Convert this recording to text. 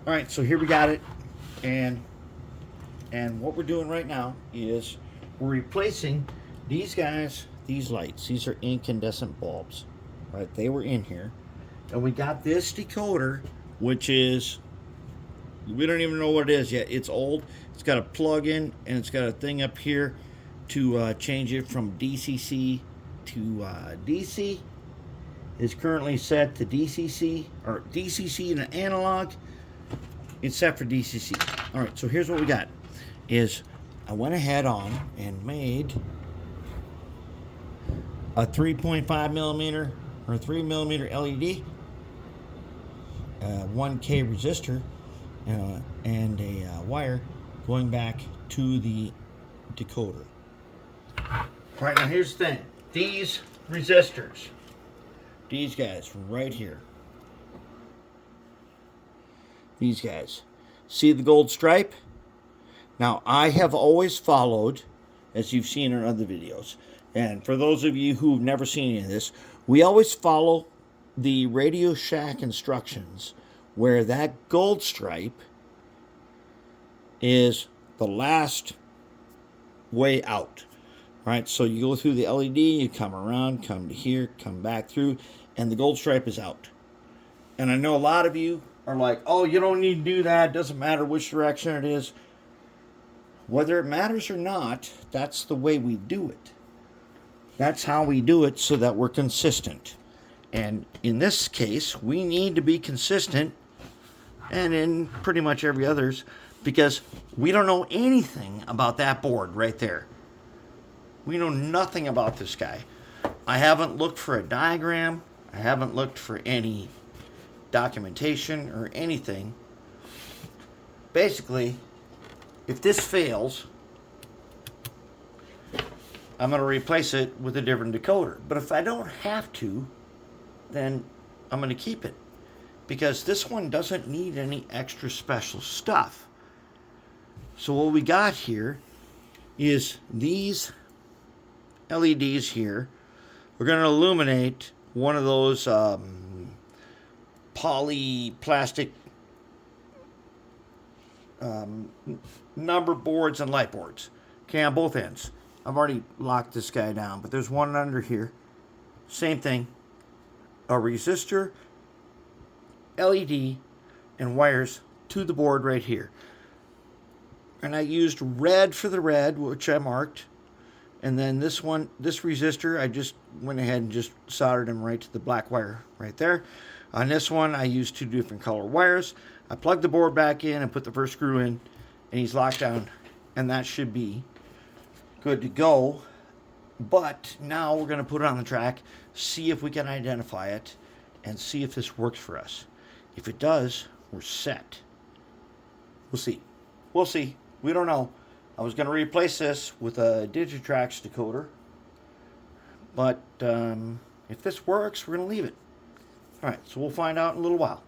All right, so here we got it, and what we're doing right now is we're replacing these guys, these lights. These are incandescent bulbs, right? They were in here, and we got this decoder, which is, we don't even know what it is yet. It's old. It's got a plug-in, and it's got a thing up here to change it from DCC to DC. It's currently set to DCC, or DCC and analog. It's set for DCC. All right, so here's what we got. Is I went ahead on and made a 3.5 millimeter or 3 millimeter LED, 1K resistor, and a wire going back to the decoder. All right, now here's the thing. These resistors, these guys right here, these guys, see the gold stripe? Now, I have always followed, as you've seen in other videos, and for those of you who've never seen any of this, we always follow the Radio Shack instructions, where that gold stripe is the last way out. Right? So you go through the LED, you come around, come to here, come back through, and the gold stripe is out. And I know a lot of you are like, oh, you don't need to do that. It doesn't matter which direction it is. Whether it matters or not, that's the way we do it. That's how we do it so that we're consistent. And in this case, we need to be consistent, and in pretty much every others, because we don't know anything about that board right there. We know nothing about this guy. I haven't looked for a diagram. I haven't looked for any documentation or anything. Basically, if this fails, I'm going to replace it with a different decoder. But if I don't have to, then I'm going to keep it, because this one doesn't need any extra special stuff. So what we got here is these LEDs here. We're going to illuminate one of those poly plastic number boards and light boards. Okay, on both ends. I've already locked this guy down, but there's one under here. Same thing. A resistor, LED, and wires to the board right here. And I used red for the red, which I marked. And then this one, this resistor, I just went ahead and just soldered him right to the black wire right there. On this one, I used two different color wires. I plugged the board back in and put the first screw in, and he's locked down, and that should be good to go. But now we're going to put it on the track, see if we can identify it, and see if this works for us. If it does, we're set. We'll see. We'll see. We don't know. I was going to replace this with a Digitrax decoder, but if this works, we're going to leave it. All right, so we'll find out in a little while.